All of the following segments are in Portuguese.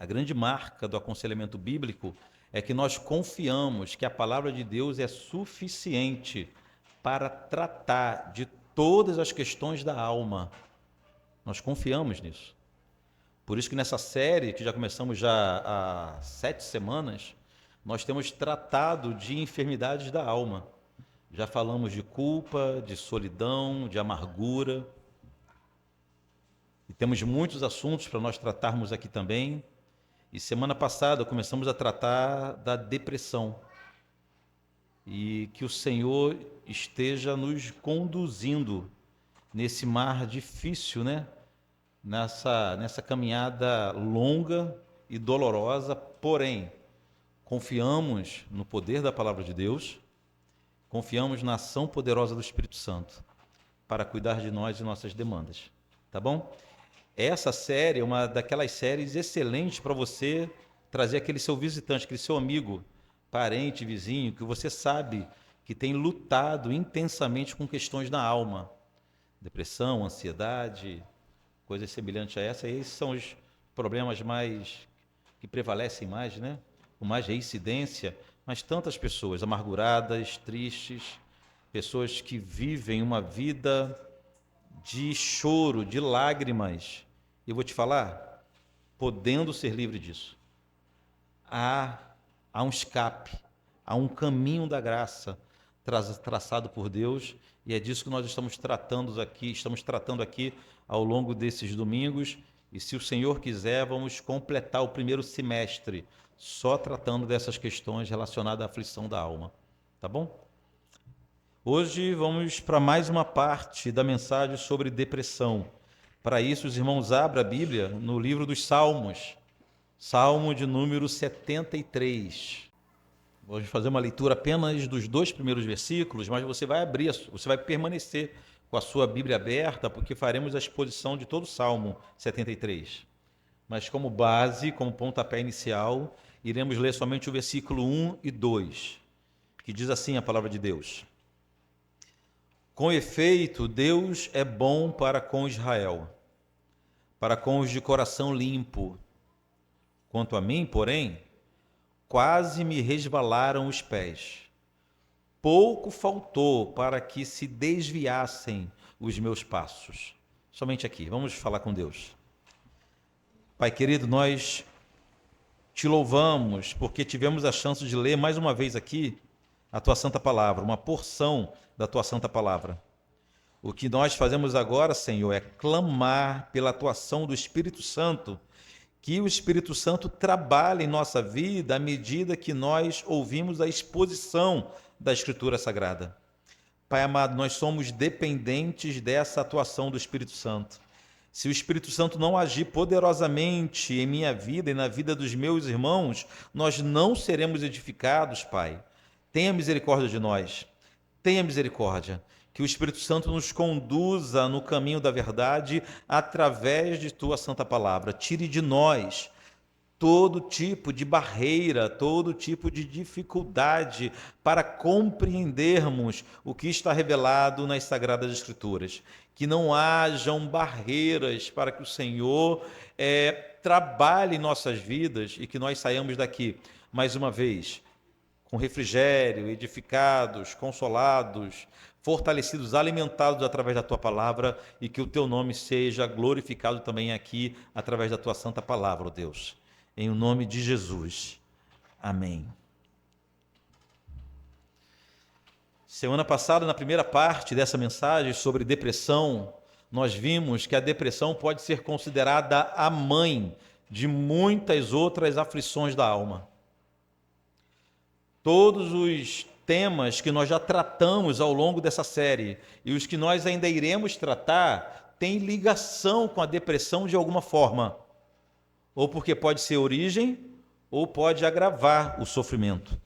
A grande marca do aconselhamento bíblico é que nós confiamos que a palavra de Deus é suficiente para tratar de todas as questões da alma. Nós confiamos nisso. Por isso que nessa série, que já começamos já há 7 semanas, nós temos tratado de enfermidades da alma. Já falamos de culpa, de solidão, de amargura. E temos muitos assuntos para nós tratarmos aqui também. E semana passada começamos a tratar da depressão. E que o Senhor esteja nos conduzindo nesse mar difícil, né? Nessa caminhada longa e dolorosa, porém, confiamos no poder da palavra de Deus, confiamos na ação poderosa do Espírito Santo para cuidar de nós e nossas demandas, tá bom? Essa série é uma daquelas séries excelentes para você trazer aquele seu visitante, aquele seu amigo, parente, vizinho, que você sabe que tem lutado intensamente com questões da alma, depressão, ansiedade, coisas semelhantes a essa. Esses são os problemas mais que prevalecem mais, né? Com mais reincidência, mas tantas pessoas amarguradas, tristes, pessoas que vivem uma vida de choro, de lágrimas. E eu vou te falar, podendo ser livre disso, há um escape, há um caminho da graça traçado por Deus, e é disso que nós estamos tratando aqui ao longo desses domingos, e se o Senhor quiser, vamos completar o primeiro semestre só tratando dessas questões relacionadas à aflição da alma, tá bom? Hoje vamos para mais uma parte da mensagem sobre depressão. Para isso, os irmãos abrem a Bíblia no livro dos Salmos, Salmo de número 73. Vamos fazer uma leitura apenas dos 2 primeiros versículos, mas você vai abrir, você vai permanecer com a sua Bíblia aberta, porque faremos a exposição de todo o Salmo 73. Mas como base, como pontapé inicial, iremos ler somente o versículo 1 e 2, que diz assim a palavra de Deus: Com efeito, Deus é bom para com Israel, para com os de coração limpo. Quanto a mim, porém, quase me resvalaram os pés. Pouco faltou para que se desviassem os meus passos. Somente aqui, vamos falar com Deus. Pai querido, nós te louvamos porque tivemos a chance de ler mais uma vez aqui a tua santa palavra, uma porção da tua santa palavra. O que nós fazemos agora, Senhor, é clamar pela atuação do Espírito Santo, que o Espírito Santo trabalhe em nossa vida à medida que nós ouvimos a exposição da Escritura Sagrada. Pai amado, nós somos dependentes dessa atuação do Espírito Santo. Se o Espírito Santo não agir poderosamente em minha vida e na vida dos meus irmãos, nós não seremos edificados, Pai. Tenha misericórdia de nós. Tenha misericórdia. Que o Espírito Santo nos conduza no caminho da verdade através de tua santa palavra. Tire de nós todo tipo de barreira, todo tipo de dificuldade para compreendermos o que está revelado nas Sagradas Escrituras. Que não hajam barreiras para que o Senhor trabalhe em nossas vidas e que nós saiamos daqui, mais uma vez, com refrigério, edificados, consolados, fortalecidos, alimentados através da tua palavra, e que o teu nome seja glorificado também aqui através da tua santa palavra, ó Deus. Em o nome de Jesus. Amém. Semana passada, na primeira parte dessa mensagem sobre depressão, nós vimos que a depressão pode ser considerada a mãe de muitas outras aflições da alma. Todos os temas que nós já tratamos ao longo dessa série e os que nós ainda iremos tratar têm ligação com a depressão de alguma forma, ou porque pode ser origem ou pode agravar o sofrimento.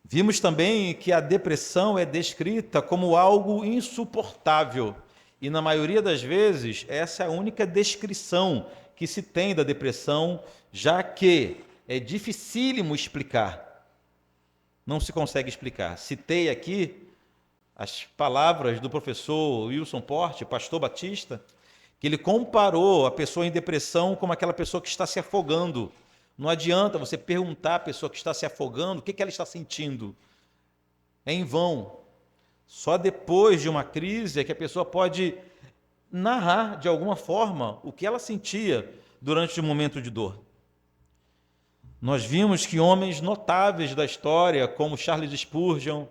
Vimos também que a depressão é descrita como algo insuportável e, na maioria das vezes, essa é a única descrição que se tem da depressão, já que é dificílimo explicar. Não se consegue explicar. Citei aqui as palavras do professor Wilson Porte, pastor batista, que ele comparou a pessoa em depressão como aquela pessoa que está se afogando. Não adianta você perguntar à pessoa que está se afogando o que ela está sentindo. É em vão. Só depois de uma crise é que a pessoa pode narrar de alguma forma o que ela sentia durante o momento de dor. Nós vimos que homens notáveis da história, como Charles Spurgeon,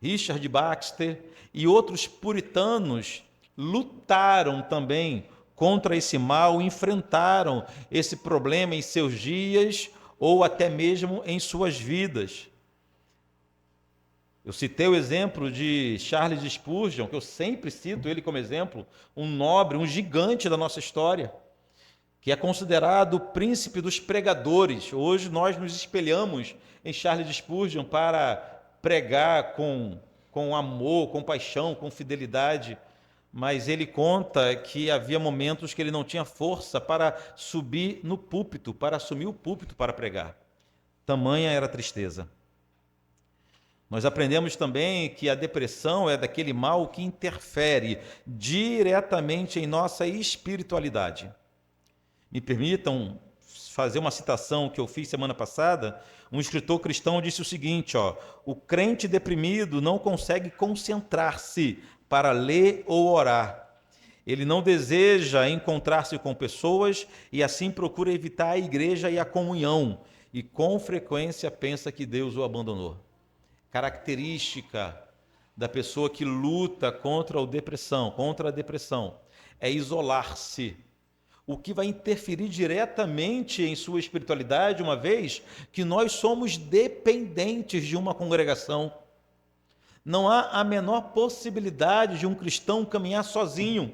Richard Baxter e outros puritanos, lutaram também contra esse mal, enfrentaram esse problema em seus dias ou até mesmo em suas vidas. Eu citei o exemplo de Charles Spurgeon, que eu sempre cito ele como exemplo, um nobre, um gigante da nossa história, que é considerado o príncipe dos pregadores. Hoje nós nos espelhamos em Charles Spurgeon para pregar com amor, com paixão, com fidelidade, mas ele conta que havia momentos que ele não tinha força para subir no púlpito, para assumir o púlpito para pregar. Tamanha era a tristeza. Nós aprendemos também que a depressão é daquele mal que interfere diretamente em nossa espiritualidade. Me permitam fazer uma citação que eu fiz semana passada. Um escritor cristão disse o seguinte, o crente deprimido não consegue concentrar-se para ler ou orar. Ele não deseja encontrar-se com pessoas e assim procura evitar a igreja e a comunhão. E com frequência pensa que Deus o abandonou. Característica da pessoa que luta contra a depressão, é isolar-se. O que vai interferir diretamente em sua espiritualidade, uma vez que nós somos dependentes de uma congregação. Não há a menor possibilidade de um cristão caminhar sozinho.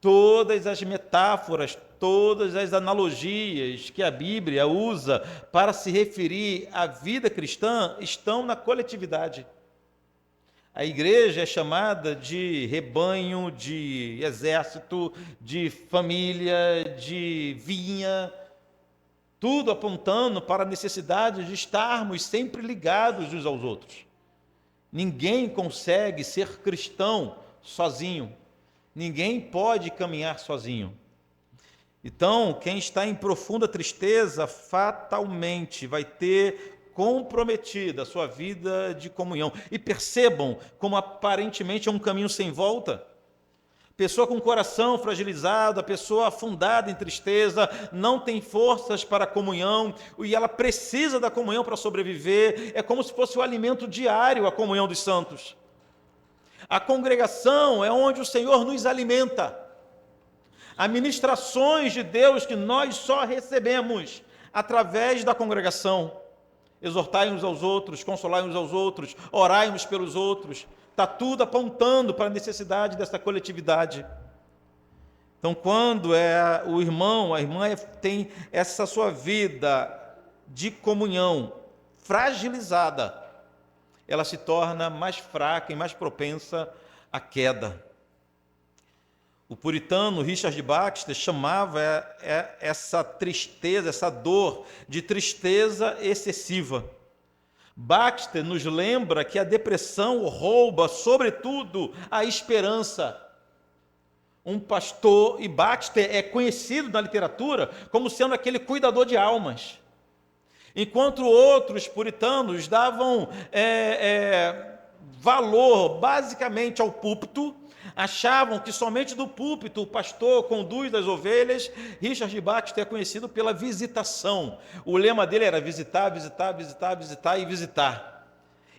Todas as metáforas, todas as analogias que a Bíblia usa para se referir à vida cristã estão na coletividade. A igreja é chamada de rebanho, de exército, de família, de vinha, tudo apontando para a necessidade de estarmos sempre ligados uns aos outros. Ninguém consegue ser cristão sozinho. Ninguém pode caminhar sozinho. Então, quem está em profunda tristeza, fatalmente vai ter comprometida a sua vida de comunhão. E percebam como aparentemente é um caminho sem volta. Pessoa com o coração fragilizado, a pessoa afundada em tristeza, não tem forças para a comunhão, e ela precisa da comunhão para sobreviver. É como se fosse o alimento diário, a comunhão dos santos. A congregação é onde o Senhor nos alimenta. Há ministrações de Deus que nós só recebemos através da congregação. Exortai uns aos outros, consolai uns aos outros, orai uns pelos outros. Está tudo apontando para a necessidade dessa coletividade. Então, quando o irmão, a irmã tem essa sua vida de comunhão fragilizada, ela se torna mais fraca e mais propensa à queda. O puritano Richard Baxter chamava essa tristeza, essa dor, de tristeza excessiva. Baxter nos lembra que a depressão rouba, sobretudo, a esperança. Um pastor, e Baxter é conhecido na literatura como sendo aquele cuidador de almas. Enquanto outros puritanos davam valor basicamente ao púlpito, achavam que somente do púlpito o pastor conduz as ovelhas, Richard Baxter é conhecido pela visitação. O lema dele era visitar, visitar, visitar, visitar e visitar.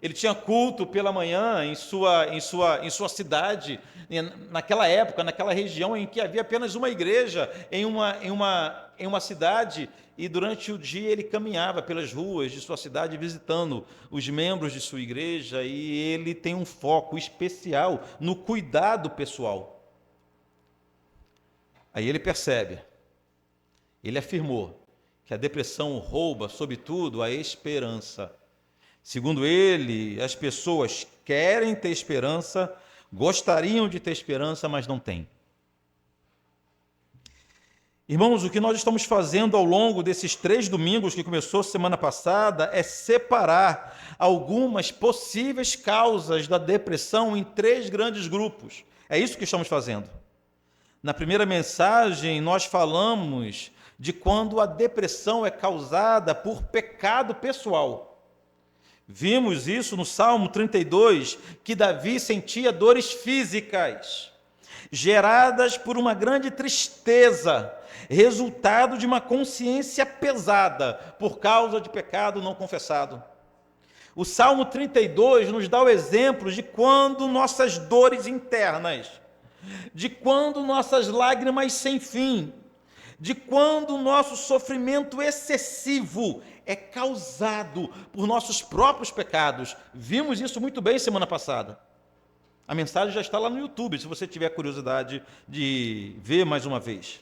Ele tinha culto pela manhã em sua cidade, naquela época, naquela região em que havia apenas uma igreja em uma cidade, e durante o dia ele caminhava pelas ruas de sua cidade visitando os membros de sua igreja, e ele tem um foco especial no cuidado pessoal. Aí ele percebe, ele afirmou que a depressão rouba, sobretudo, a esperança. Segundo ele, as pessoas querem ter esperança, gostariam de ter esperança, mas não têm. Irmãos, o que nós estamos fazendo ao longo desses 3 domingos que começou semana passada é separar algumas possíveis causas da depressão em 3 grandes grupos. É isso que estamos fazendo. Na primeira mensagem, nós falamos de quando a depressão é causada por pecado pessoal. Vimos isso no Salmo 32, que Davi sentia dores físicas, geradas por uma grande tristeza, resultado de uma consciência pesada por causa de pecado não confessado. O Salmo 32 nos dá o exemplo de quando nossas dores internas, de quando nossas lágrimas sem fim, de quando o nosso sofrimento excessivo é causado por nossos próprios pecados. Vimos isso muito bem semana passada. A mensagem já está lá no YouTube, se você tiver curiosidade de ver mais uma vez.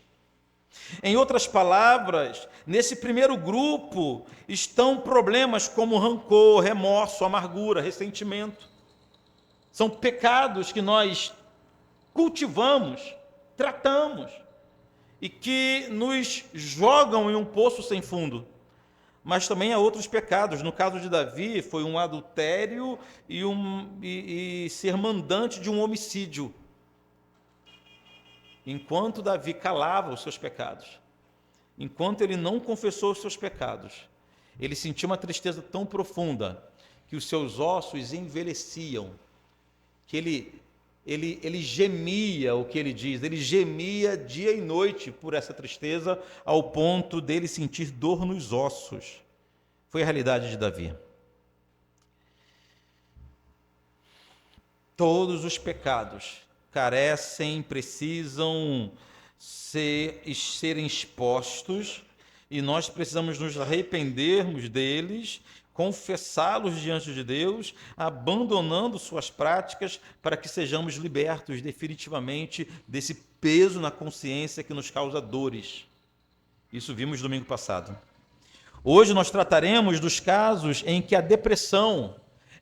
Em outras palavras, nesse primeiro grupo estão problemas como rancor, remorso, amargura, ressentimento. São pecados que nós cultivamos, tratamos e que nos jogam em um poço sem fundo. Mas também há outros pecados. No caso de Davi, foi um adultério e ser mandante de um homicídio. Enquanto Davi calava os seus pecados, enquanto ele não confessou os seus pecados, ele sentia uma tristeza tão profunda que os seus ossos envelheciam, que ele gemia, o que ele diz, ele gemia dia e noite por essa tristeza, ao ponto dele sentir dor nos ossos. Foi a realidade de Davi. Todos os pecados precisam serem expostos, e nós precisamos nos arrependermos deles, confessá-los diante de Deus, abandonando suas práticas, para que sejamos libertos definitivamente desse peso na consciência que nos causa dores. Isso vimos domingo passado. Hoje nós trataremos dos casos em que a depressão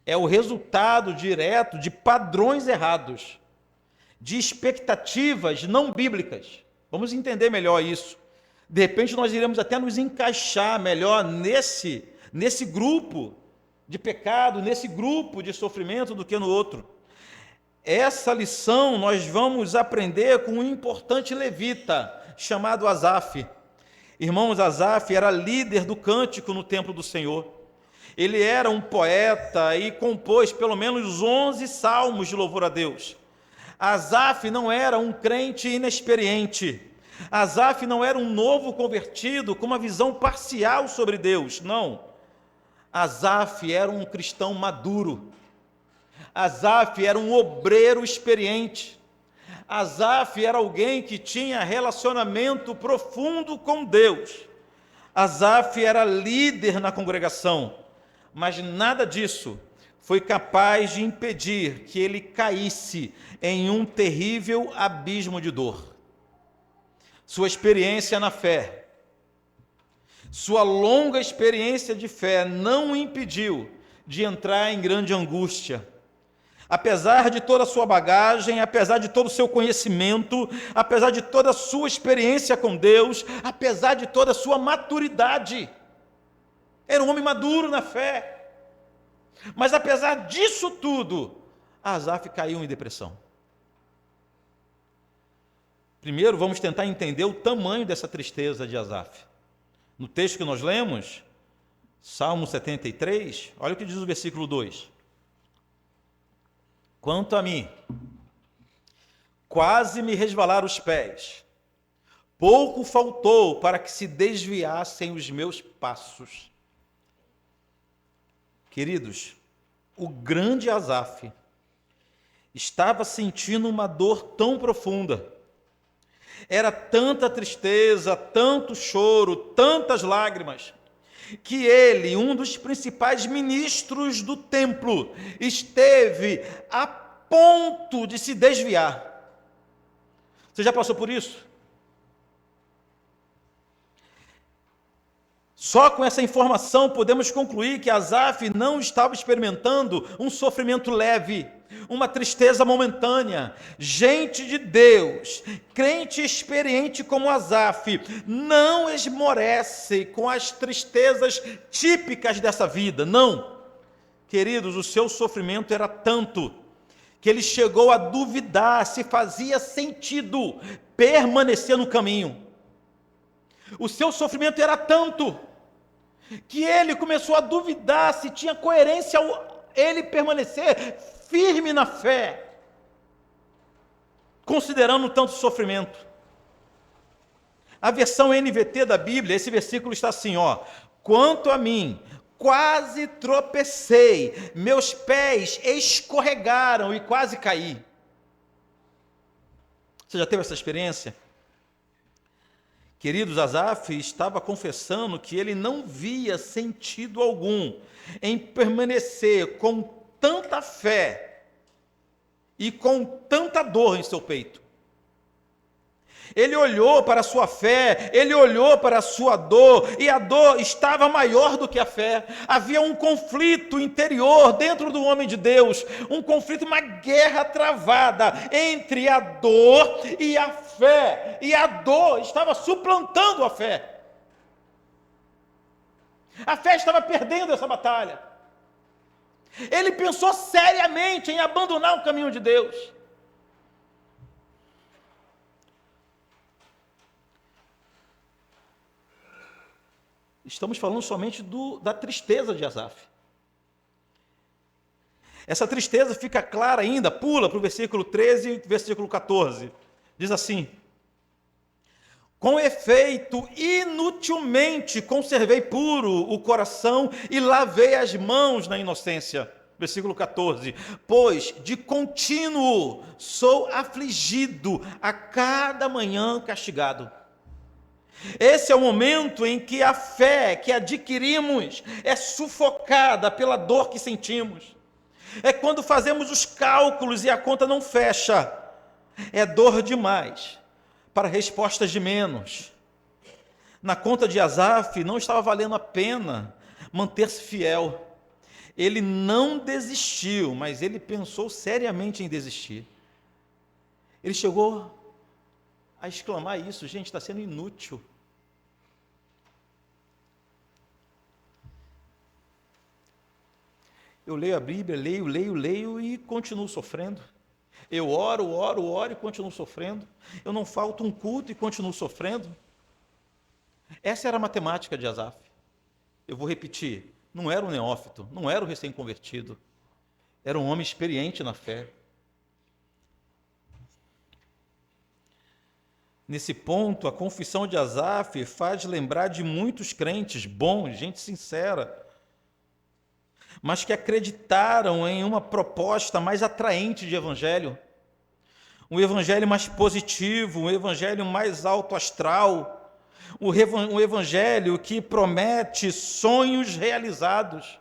é o resultado direto de padrões errados, de expectativas não bíblicas. Vamos entender melhor isso. De repente nós iremos até nos encaixar melhor nesse grupo de pecado, nesse grupo de sofrimento do que no outro. Essa lição nós vamos aprender com um importante levita chamado Asaf. Irmãos, Asaf era líder do cântico no templo do Senhor. Ele era um poeta e compôs pelo menos 11 salmos de louvor a Deus. Asaf não era um crente inexperiente. Asaf não era um novo convertido com uma visão parcial sobre Deus. Não. Asaf era um cristão maduro. Asaf era um obreiro experiente. Asaf era alguém que tinha relacionamento profundo com Deus. Asaf era líder na congregação, mas nada disso foi capaz de impedir que ele caísse em um terrível abismo de dor. Sua experiência na fé, sua longa experiência de fé não o impediu de entrar em grande angústia. Apesar de toda a sua bagagem, apesar de todo o seu conhecimento, apesar de toda a sua experiência com Deus, apesar de toda a sua maturidade, era um homem maduro na fé. Mas apesar disso tudo, Asaf caiu em depressão. Primeiro, vamos tentar entender o tamanho dessa tristeza de Asaf. No texto que nós lemos, Salmo 73, olha o que diz o versículo 2. Quanto a mim, quase me resvalaram os pés, pouco faltou para que se desviassem os meus passos. Queridos, o grande Asaf estava sentindo uma dor tão profunda, era tanta tristeza, tanto choro, tantas lágrimas, que ele, um dos principais ministros do templo, esteve a ponto de se desviar. Você já passou por isso? Só com essa informação podemos concluir que Asaf não estava experimentando um sofrimento leve, uma tristeza momentânea. Gente de Deus, crente experiente como Asaf, não esmorece com as tristezas típicas dessa vida, não. Queridos, o seu sofrimento era tanto que ele chegou a duvidar se fazia sentido permanecer no caminho. O seu sofrimento era tanto que ele começou a duvidar se tinha coerência ele permanecer firme na fé, considerando tanto sofrimento. A versão NVT da Bíblia, esse versículo está assim, quanto a mim, quase tropecei, meus pés escorregaram e quase caí. Você já teve essa experiência? Queridos, Asaf estava confessando que ele não via sentido algum em permanecer com tanta fé e com tanta dor em seu peito. Ele olhou para a sua fé, ele olhou para a sua dor, e a dor estava maior do que a fé. Havia um conflito interior dentro do homem de Deus, um conflito, uma guerra travada entre a dor e a fé, e a dor estava suplantando a fé. A fé estava perdendo essa batalha. Ele pensou seriamente em abandonar o caminho de Deus. Estamos falando somente da tristeza de Asaf. Essa tristeza fica clara ainda, pula para o versículo 13 e versículo 14. Diz assim: com efeito, inutilmente conservei puro o coração e lavei as mãos na inocência. Versículo 14, pois de contínuo sou afligido, a cada manhã castigado. Esse é o momento em que a fé que adquirimos é sufocada pela dor que sentimos. É quando fazemos os cálculos e a conta não fecha. É dor demais para respostas de menos. Na conta de Asaf não estava valendo a pena manter-se fiel. Ele não desistiu, mas ele pensou seriamente em desistir. Ele chegou a exclamar isso: gente, está sendo inútil. Eu leio a Bíblia, leio e continuo sofrendo. Eu oro e continuo sofrendo. Eu não falto um culto e continuo sofrendo. Essa era a matemática de Asaf. Eu vou repetir, não era um neófito, não era um recém-convertido. Era um homem experiente na fé. Nesse ponto, a confissão de Asaf faz lembrar de muitos crentes bons, gente sincera, mas que acreditaram em uma proposta mais atraente de evangelho, um evangelho mais positivo, um evangelho mais alto astral, um evangelho que promete sonhos realizados,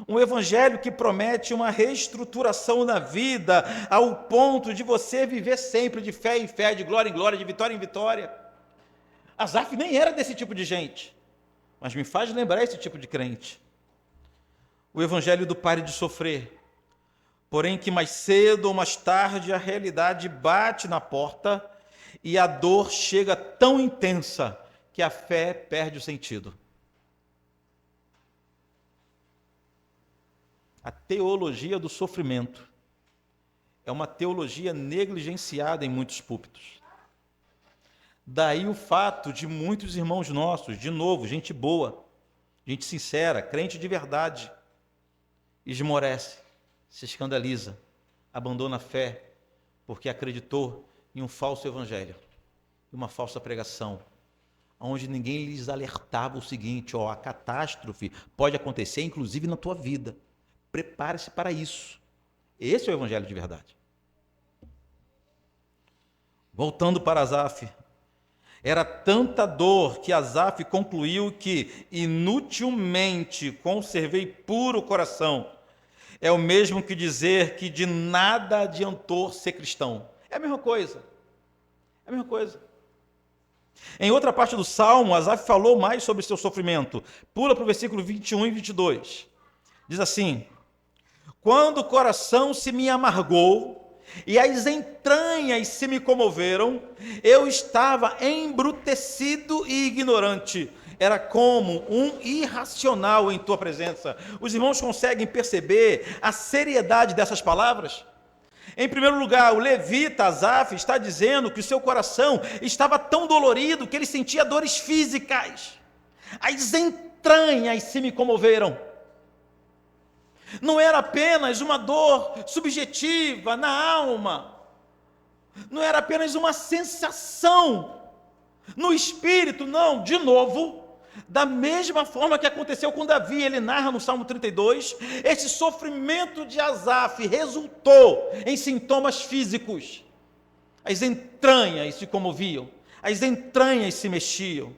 um evangelho que promete uma reestruturação na vida, ao ponto de você viver sempre de fé em fé, de glória em glória, de vitória em vitória. Asaf nem era desse tipo de gente, mas me faz lembrar esse tipo de crente. O evangelho do pare de sofrer, porém que mais cedo ou mais tarde a realidade bate na porta e a dor chega tão intensa que a fé perde o sentido. A teologia do sofrimento é uma teologia negligenciada em muitos púlpitos. Daí o fato de muitos irmãos nossos, de novo, gente boa, gente sincera, crente de verdade, esmorece, se escandaliza, abandona a fé, porque acreditou em um falso evangelho, uma falsa pregação, onde ninguém lhes alertava o seguinte: a catástrofe pode acontecer, inclusive na tua vida. Prepare-se para isso. Esse é o evangelho de verdade. Voltando para Asaf, era tanta dor que Asaf concluiu que inutilmente conservei puro o coração. É o mesmo que dizer que de nada adiantou ser cristão. É a mesma coisa. É a mesma coisa. Em outra parte do Salmo, Asaf falou mais sobre seu sofrimento. Pula para o versículo 21 e 22. Diz assim: quando o coração se me amargou e as entranhas se me comoveram, eu estava embrutecido e ignorante. Era como um irracional em tua presença. Os irmãos conseguem perceber a seriedade dessas palavras? Em primeiro lugar, o levita Asaf está dizendo que o seu coração estava tão dolorido que ele sentia dores físicas. As entranhas se me comoveram. Não era apenas uma dor subjetiva na alma. Não era apenas uma sensação no espírito, não. De novo, da mesma forma que aconteceu com Davi, ele narra no Salmo 32, esse sofrimento de Asaf resultou em sintomas físicos. As entranhas se comoviam, as entranhas se mexiam.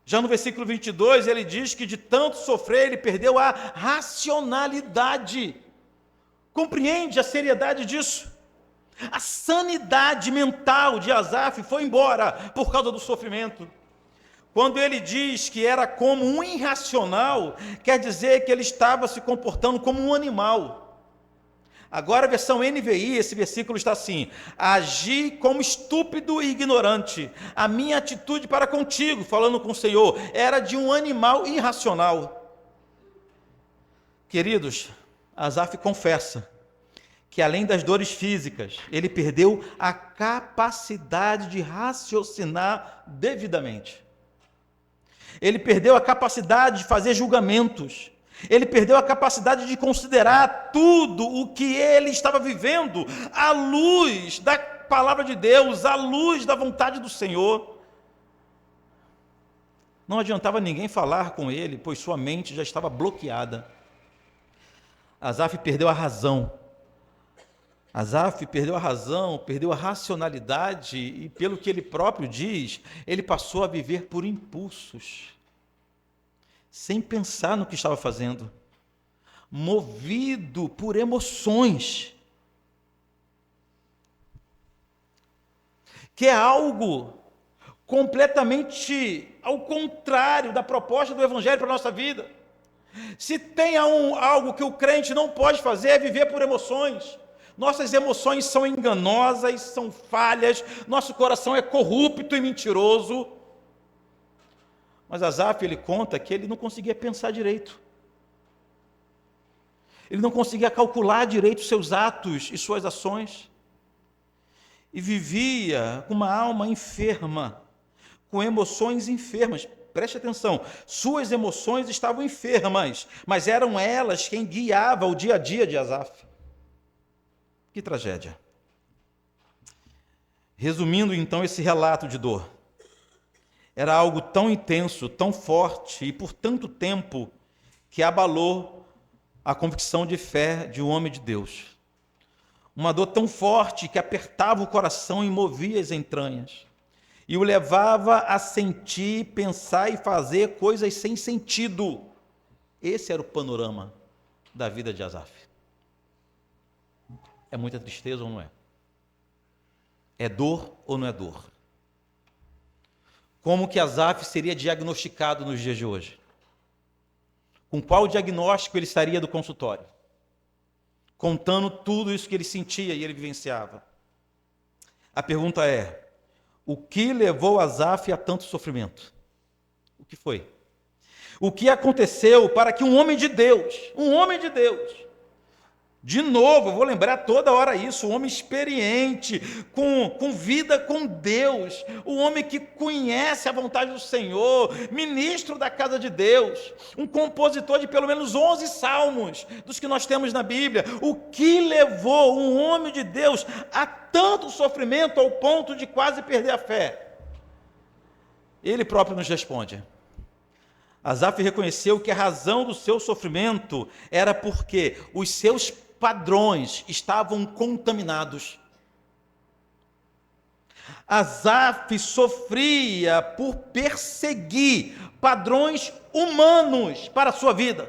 Já no versículo 22, ele diz que de tanto sofrer, ele perdeu a racionalidade. Compreende a seriedade disso? A sanidade mental de Asaf foi embora por causa do sofrimento. Quando ele diz que era como um irracional, quer dizer que ele estava se comportando como um animal. Agora a versão NVI, esse versículo está assim: agi como estúpido e ignorante. A minha atitude para contigo, falando com o Senhor, era de um animal irracional. Queridos, Asaf confessa que além das dores físicas, ele perdeu a capacidade de raciocinar devidamente. Ele perdeu a capacidade de fazer julgamentos. Ele perdeu a capacidade de considerar tudo o que ele estava vivendo à luz da palavra de Deus, à luz da vontade do Senhor. Não adiantava ninguém falar com ele, pois sua mente já estava bloqueada. Asaf perdeu a razão. Asaf perdeu a razão, perdeu a racionalidade e, pelo que ele próprio diz, ele passou a viver por impulsos, sem pensar no que estava fazendo, movido por emoções, que é algo completamente ao contrário da proposta do Evangelho para a nossa vida. Se tem algo que o crente não pode fazer, é viver por emoções. Nossas emoções são enganosas, são falhas, nosso coração é corrupto e mentiroso. Mas Asaf, ele conta que ele não conseguia pensar direito. Ele não conseguia calcular direito seus atos e suas ações. E vivia com uma alma enferma, com emoções enfermas. Preste atenção, suas emoções estavam enfermas, mas eram elas quem guiava o dia a dia de Asaf. Que tragédia. Resumindo então esse relato de dor, era algo tão intenso, tão forte e por tanto tempo que abalou a convicção de fé de um homem de Deus. Uma dor tão forte que apertava o coração e movia as entranhas e o levava a sentir, pensar e fazer coisas sem sentido. Esse era o panorama da vida de Asaf. É muita tristeza ou não é? É dor ou não é dor? Como que Asaf seria diagnosticado nos dias de hoje? Com qual diagnóstico ele estaria do consultório? Contando tudo isso que ele sentia e ele vivenciava. A pergunta é: o que levou Asaf a tanto sofrimento? O que foi? O que aconteceu para que um homem de Deus, de novo, eu vou lembrar toda hora isso, um homem experiente, com vida com Deus, um homem que conhece a vontade do Senhor, ministro da casa de Deus, um compositor de pelo menos 11 salmos, dos que nós temos na Bíblia. O que levou um homem de Deus a tanto sofrimento ao ponto de quase perder a fé? Ele próprio nos responde. Asaf reconheceu que a razão do seu sofrimento era porque os seus padrões estavam contaminados. Asaf sofria por perseguir padrões humanos para a sua vida,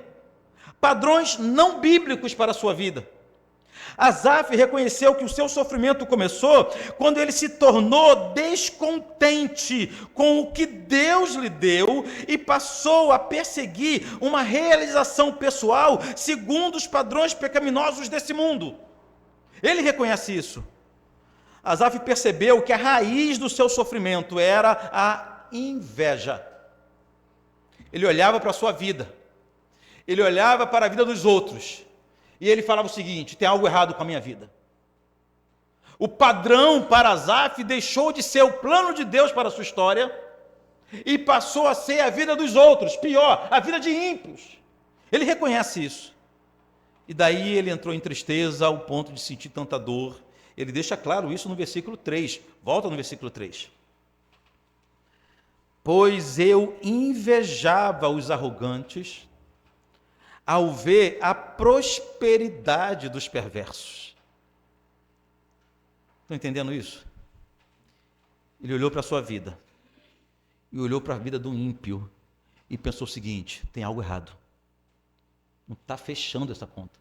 padrões não bíblicos para a sua vida. Asaf reconheceu que o seu sofrimento começou quando ele se tornou descontente com o que Deus lhe deu e passou a perseguir uma realização pessoal segundo os padrões pecaminosos desse mundo. Ele reconhece isso. Asaf percebeu que a raiz do seu sofrimento era a inveja. Ele olhava para a sua vida, ele olhava para a vida dos outros E ele falava o seguinte: tem algo errado com a minha vida. O padrão para Asaf deixou de ser o plano de Deus para a sua história e passou a ser a vida dos outros, pior, a vida de ímpios. Ele reconhece isso. E daí ele entrou em tristeza ao ponto de sentir tanta dor. Ele deixa claro isso no versículo 3. Volta no versículo 3. Pois eu invejava os arrogantes ao ver a prosperidade dos perversos. Estão entendendo isso? Ele olhou para a sua vida e olhou para a vida do ímpio e pensou o seguinte: tem algo errado. Não está fechando essa conta.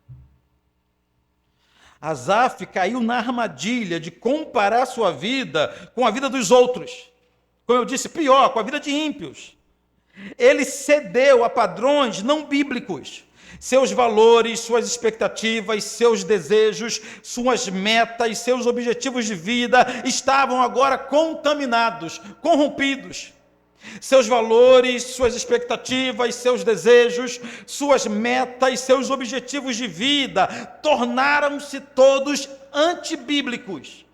Asaf caiu na armadilha de comparar sua vida com a vida dos outros. Como eu disse, pior, com a vida de ímpios. Ele cedeu a padrões não bíblicos. Seus valores, suas expectativas, seus desejos, suas metas, seus objetivos de vida estavam agora contaminados, corrompidos. Seus valores, suas expectativas, seus desejos, suas metas, seus objetivos de vida tornaram-se todos antibíblicos.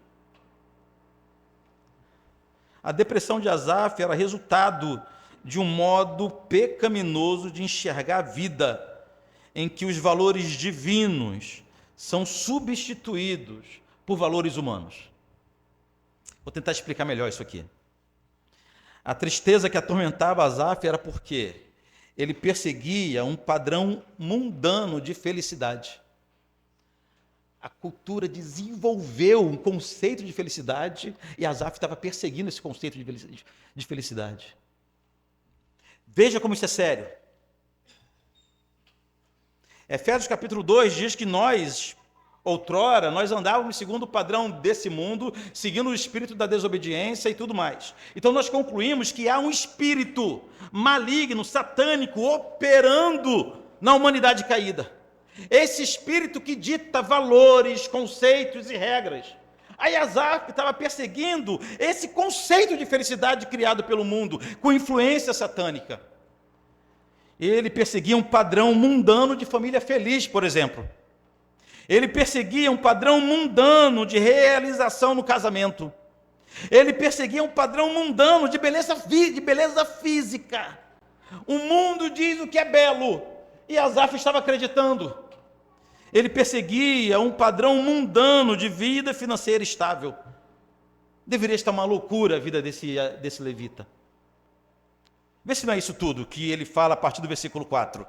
A depressão de Asaf era resultado de um modo pecaminoso de enxergar a vida, em que os valores divinos são substituídos por valores humanos. Vou tentar explicar melhor isso aqui. A tristeza que atormentava Asaf era porque ele perseguia um padrão mundano de felicidade. A cultura desenvolveu um conceito de felicidade e Asaf estava perseguindo esse conceito de felicidade. Veja como isso é sério. Efésios capítulo 2 diz que outrora, nós andávamos segundo o padrão desse mundo, seguindo o espírito da desobediência e tudo mais. Então nós concluímos que há um espírito maligno, satânico, operando na humanidade caída. Esse espírito que dita valores, conceitos e regras. Aí Asaf estava perseguindo esse conceito de felicidade criado pelo mundo, com influência satânica. Ele perseguia um padrão mundano de família feliz, por exemplo. Ele perseguia um padrão mundano de realização no casamento. Ele perseguia um padrão mundano de beleza física. O mundo diz o que é belo, e Asaf estava acreditando. Ele perseguia um padrão mundano de vida financeira estável. Deveria estar uma loucura a vida desse levita. Vê se não é isso tudo que ele fala a partir do versículo 4.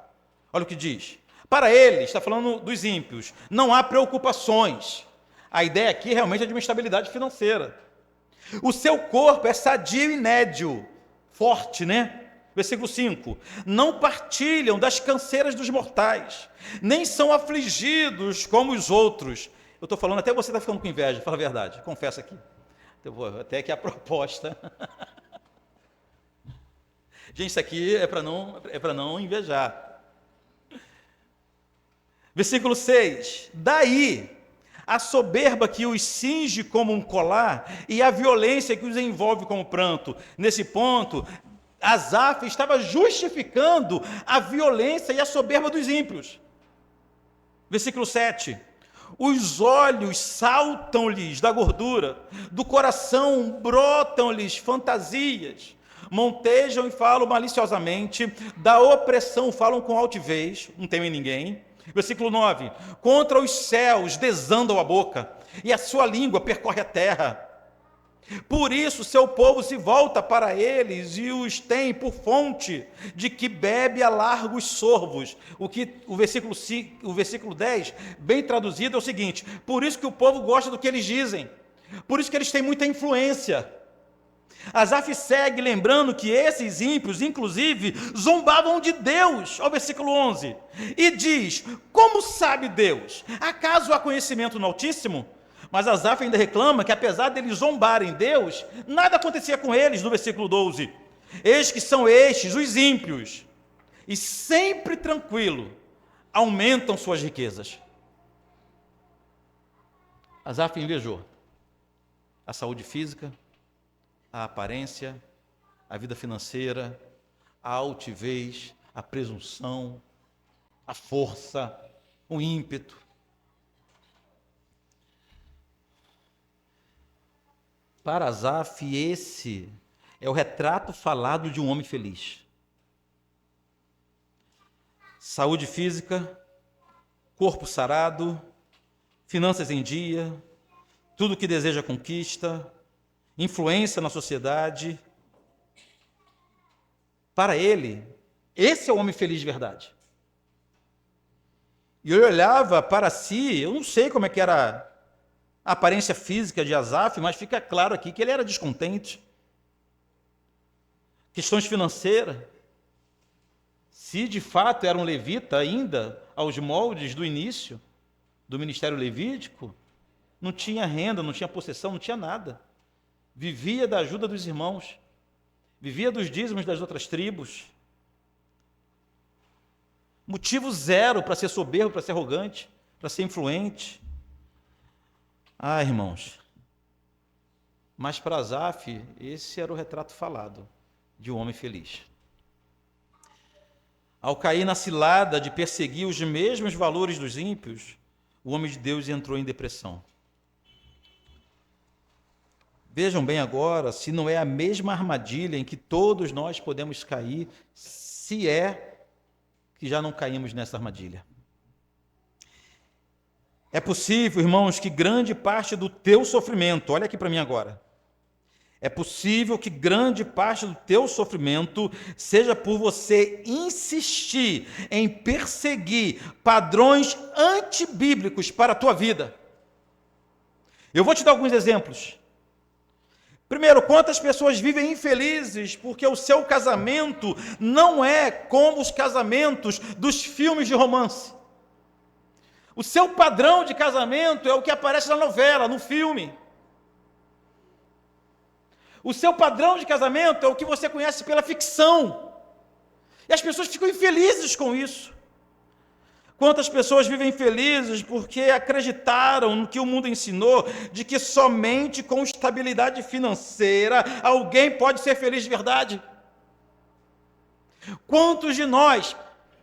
Olha o que diz. Para ele, está falando dos ímpios, não há preocupações. A ideia aqui realmente é de uma estabilidade financeira. O seu corpo é sadio e nédio, forte, né? Versículo 5. Não partilham das canseiras dos mortais, nem são afligidos como os outros. Eu estou falando, até você está ficando com inveja, fala a verdade, confessa aqui. Eu vou até que a proposta. Gente, isso aqui é para não invejar. Versículo 6. Daí a soberba que os cinge como um colar e a violência que os envolve como pranto. Nesse ponto, Asaf estava justificando a violência e a soberba dos ímpios. Versículo 7. Os olhos saltam-lhes da gordura, do coração brotam-lhes fantasias, montejam e falam maliciosamente, da opressão falam com altivez, não temem ninguém. Versículo 9. Contra os céus desandam a boca, e a sua língua percorre a terra. Por isso seu povo se volta para eles e os tem por fonte de que bebe a largos sorvos. O versículo 10, bem traduzido, é o seguinte: por isso que o povo gosta do que eles dizem, por isso que eles têm muita influência. Asaf segue lembrando que esses ímpios, inclusive, zombavam de Deus, ao versículo 11, e diz: como sabe Deus? Acaso há conhecimento no Altíssimo? Mas Asaf ainda reclama que, apesar deles zombarem Deus, nada acontecia com eles, no versículo 12. Eis que são estes os ímpios, e sempre tranquilo, aumentam suas riquezas. Asaf invejou a saúde física, a aparência, a vida financeira, a altivez, a presunção, a força, o ímpeto. Para Asaf, esse é o retrato falado de um homem feliz. Saúde física, corpo sarado, finanças em dia, tudo que deseja conquista, influência na sociedade. Para ele, esse é o homem feliz de verdade. E ele olhava para si, eu não sei como é que era a aparência física de Asaf, mas fica claro aqui que ele era descontente. Questões financeiras. Se de fato era um levita ainda, aos moldes do início do ministério levítico, não tinha renda, não tinha possessão, não tinha nada. Vivia da ajuda dos irmãos, vivia dos dízimos das outras tribos. Motivo zero para ser soberbo, para ser arrogante, para ser influente. Ah, irmãos, mas para Asaf, esse era o retrato falado de um homem feliz. Ao cair na cilada de perseguir os mesmos valores dos ímpios, o homem de Deus entrou em depressão. Vejam bem agora se não é a mesma armadilha em que todos nós podemos cair, se é que já não caímos nessa armadilha. É possível, irmãos, que grande parte do teu sofrimento, olha aqui para mim agora, é possível que grande parte do teu sofrimento seja por você insistir em perseguir padrões antibíblicos para a tua vida. Eu vou te dar alguns exemplos. Primeiro, quantas pessoas vivem infelizes porque o seu casamento não é como os casamentos dos filmes de romance. O seu padrão de casamento é o que aparece na novela, no filme. O seu padrão de casamento é o que você conhece pela ficção. E as pessoas ficam infelizes com isso. Quantas pessoas vivem felizes porque acreditaram no que o mundo ensinou, de que somente com estabilidade financeira alguém pode ser feliz de verdade? Quantos de nós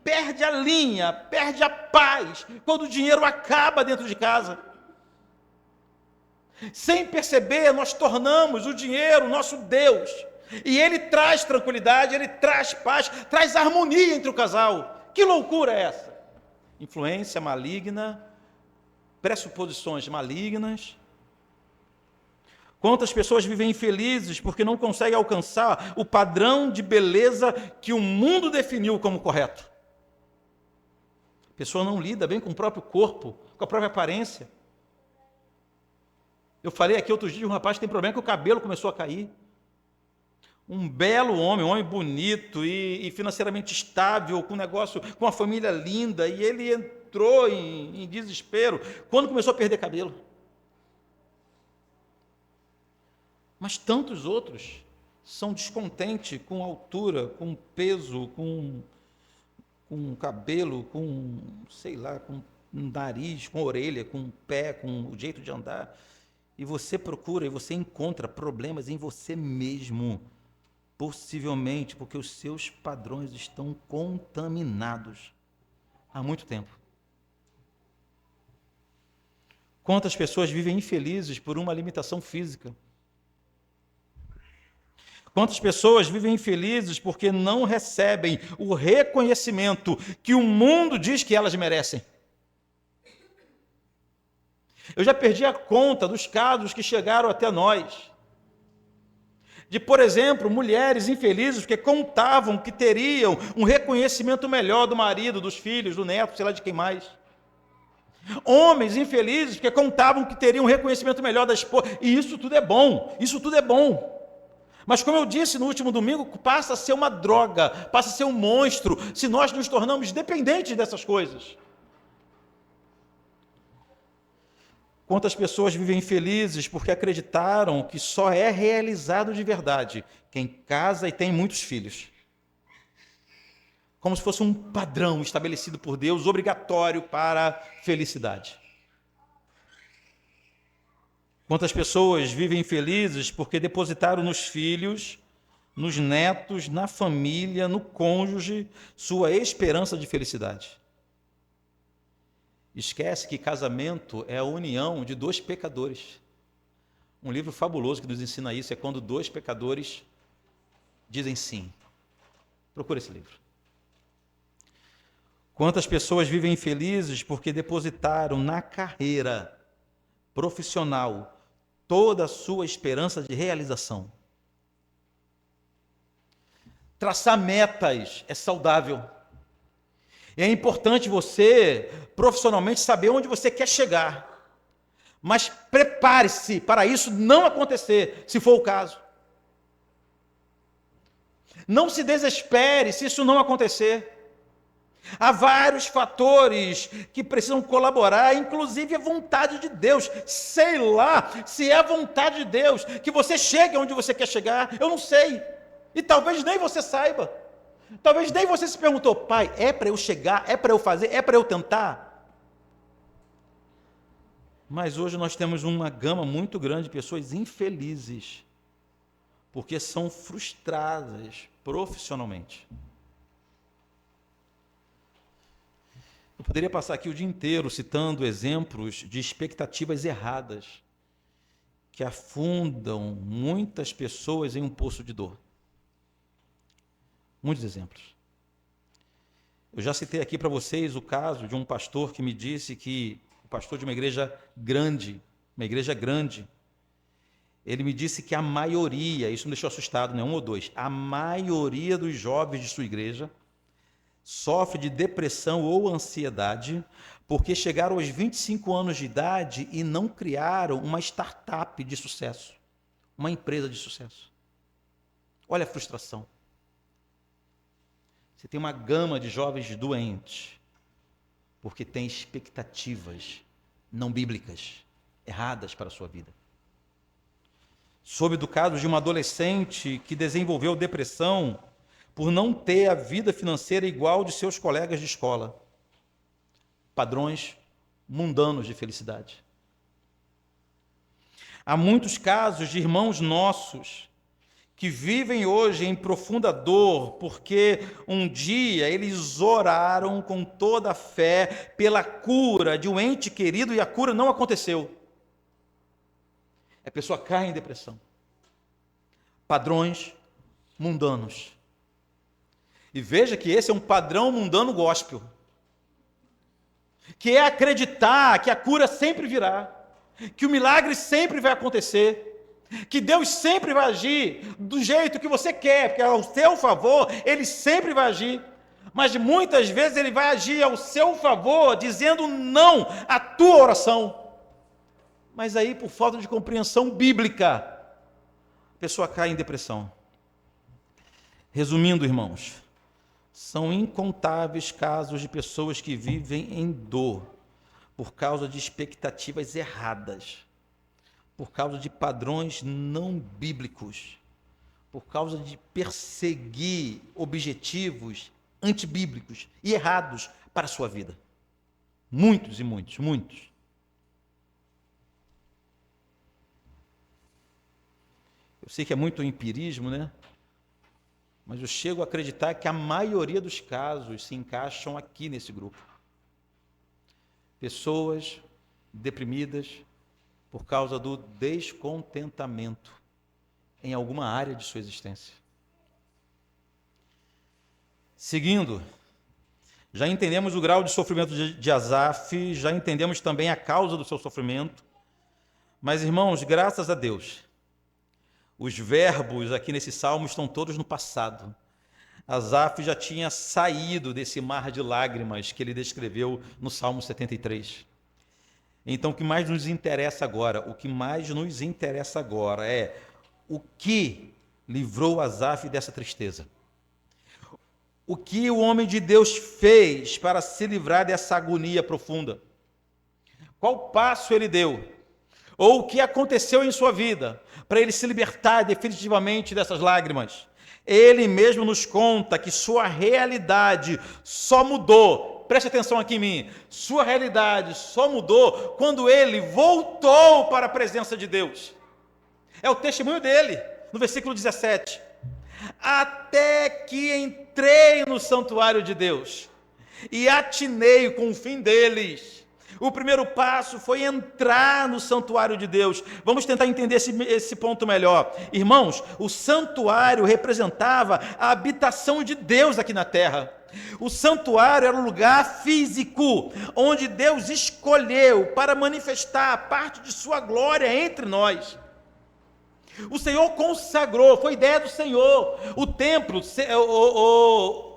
perde a linha, perde a paz, quando o dinheiro acaba dentro de casa? Sem perceber, nós tornamos o dinheiro nosso Deus. E ele traz tranquilidade, ele traz paz, traz harmonia entre o casal. Que loucura é essa? Influência maligna, pressuposições malignas. Quantas pessoas vivem infelizes porque não conseguem alcançar o padrão de beleza que o mundo definiu como correto? A pessoa não lida bem com o próprio corpo, com a própria aparência. Eu falei aqui outros dias de um rapaz que tem problema que o cabelo começou a cair. Um belo homem, um homem bonito e financeiramente estável, com um negócio, com uma família linda, e ele entrou em desespero quando começou a perder cabelo. Mas tantos outros são descontentes com altura, com peso, com cabelo, com, sei lá, com nariz, com orelha, com pé, com o jeito de andar. E você procura e você encontra problemas em você mesmo, possivelmente porque os seus padrões estão contaminados há muito tempo. Quantas pessoas vivem infelizes por uma limitação física? Quantas pessoas vivem infelizes porque não recebem o reconhecimento que o mundo diz que elas merecem? Eu já perdi a conta dos casos que chegaram até nós. De, por exemplo, mulheres infelizes porque contavam que teriam um reconhecimento melhor do marido, dos filhos, do neto, sei lá de quem mais. Homens infelizes porque contavam que teriam um reconhecimento melhor da esposa. E isso tudo é bom, isso tudo é bom. Mas como eu disse no último domingo, passa a ser uma droga, passa a ser um monstro, se nós nos tornamos dependentes dessas coisas. Quantas pessoas vivem infelizes porque acreditaram que só é realizado de verdade quem casa e tem muitos filhos. Como se fosse um padrão estabelecido por Deus, obrigatório para a felicidade. Quantas pessoas vivem infelizes porque depositaram nos filhos, nos netos, na família, no cônjuge, sua esperança de felicidade. Esquece que casamento é a união de dois pecadores. Um livro fabuloso que nos ensina isso é Quando Dois Pecadores Dizem Sim. Procura esse livro. Quantas pessoas vivem infelizes porque depositaram na carreira profissional toda a sua esperança de realização. Traçar metas é saudável. É importante você, profissionalmente, saber onde você quer chegar. Mas prepare-se para isso não acontecer, se for o caso. Não se desespere se isso não acontecer. Há vários fatores que precisam colaborar, inclusive a vontade de Deus. Sei lá se é a vontade de Deus que você chegue onde você quer chegar, eu não sei. E talvez nem você saiba. Talvez nem você se perguntou, pai, é para eu chegar, é para eu fazer, é para eu tentar? Mas hoje nós temos uma gama muito grande de pessoas infelizes, porque são frustradas profissionalmente. Eu poderia passar aqui o dia inteiro citando exemplos de expectativas erradas que afundam muitas pessoas em um poço de dor. Muitos exemplos. Eu já citei aqui para vocês o caso de um pastor que me disse que, o pastor de uma igreja grande, ele me disse que a maioria, isso me deixou assustado, não é um ou dois, a maioria dos jovens de sua igreja sofre de depressão ou ansiedade porque chegaram aos 25 anos de idade e não criaram uma startup de sucesso, uma empresa de sucesso. Olha a frustração. Você tem uma gama de jovens doentes porque tem expectativas não bíblicas, erradas para a sua vida. Soube do caso de uma adolescente que desenvolveu depressão por não ter a vida financeira igual de seus colegas de escola. Padrões mundanos de felicidade. Há muitos casos de irmãos nossos que vivem hoje em profunda dor porque um dia eles oraram com toda a fé pela cura de um ente querido e a cura não aconteceu. A pessoa cai em depressão. Padrões mundanos. E veja que esse é um padrão mundano gospel, que é acreditar que a cura sempre virá, que o milagre sempre vai acontecer, que Deus sempre vai agir do jeito que você quer, porque ao seu favor Ele sempre vai agir, mas muitas vezes Ele vai agir ao seu favor dizendo não à tua oração. Mas aí, por falta de compreensão bíblica, a pessoa cai em depressão. Resumindo, irmãos, são incontáveis casos de pessoas que vivem em dor por causa de expectativas erradas, por causa de padrões não bíblicos, por causa de perseguir objetivos antibíblicos e errados para a sua vida. Muitos e muitos, muitos. Eu sei que é muito empirismo, né? Mas eu chego a acreditar que a maioria dos casos se encaixam aqui nesse grupo. Pessoas deprimidas por causa do descontentamento em alguma área de sua existência. Seguindo, já entendemos o grau de sofrimento de Asaf, já entendemos também a causa do seu sofrimento, mas, irmãos, graças a Deus, os verbos aqui nesse salmo estão todos no passado. Asaf já tinha saído desse mar de lágrimas que ele descreveu no Salmo 73. Então, o que mais nos interessa agora? O que mais nos interessa agora é o que livrou Asaf dessa tristeza. O que o homem de Deus fez para se livrar dessa agonia profunda? Qual passo ele deu? Ou o que aconteceu em sua vida para ele se libertar definitivamente dessas lágrimas? Ele mesmo nos conta que sua realidade só mudou, preste atenção aqui em mim, sua realidade só mudou quando ele voltou para a presença de Deus. É o testemunho dele, no versículo 17. Até que entrei no santuário de Deus e atinei com o fim deles, O primeiro passo foi entrar no santuário de Deus. Vamos tentar entender esse ponto melhor. Irmãos, o santuário representava a habitação de Deus aqui na terra. O santuário era um lugar físico, onde Deus escolheu para manifestar a parte de sua glória entre nós. O Senhor consagrou, foi ideia do Senhor. O templo,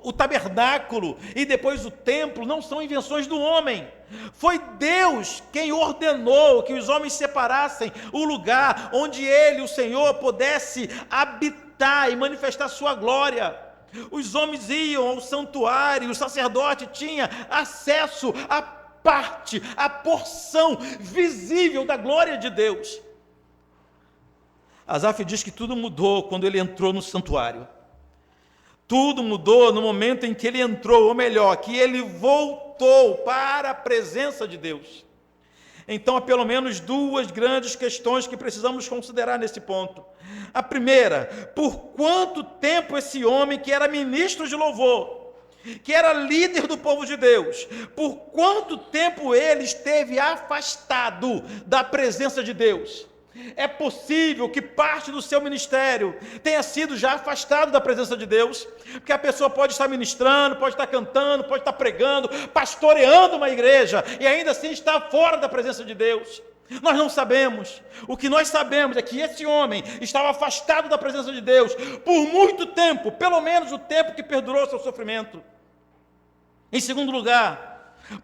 o tabernáculo e depois o templo não são invenções do homem. Foi Deus quem ordenou que os homens separassem o lugar onde Ele, o Senhor, pudesse habitar e manifestar sua glória. Os homens iam ao santuário, o sacerdote tinha acesso à parte, à porção visível da glória de Deus. Asaf diz que tudo mudou quando ele entrou no santuário. Tudo mudou no momento em que ele entrou, ou melhor, que ele voltou para a presença de Deus. Então, há pelo menos duas grandes questões que precisamos considerar nesse ponto. A primeira, por quanto tempo esse homem que era ministro de louvor, que era líder do povo de Deus, por quanto tempo ele esteve afastado da presença de Deus? É possível que parte do seu ministério tenha sido já afastado da presença de Deus, porque a pessoa pode estar ministrando, pode estar cantando, pode estar pregando, pastoreando uma igreja, e ainda assim está fora da presença de Deus. Nós não sabemos. O que nós sabemos é que esse homem estava afastado da presença de Deus por muito tempo, pelo menos o tempo que perdurou seu sofrimento. Em segundo lugar,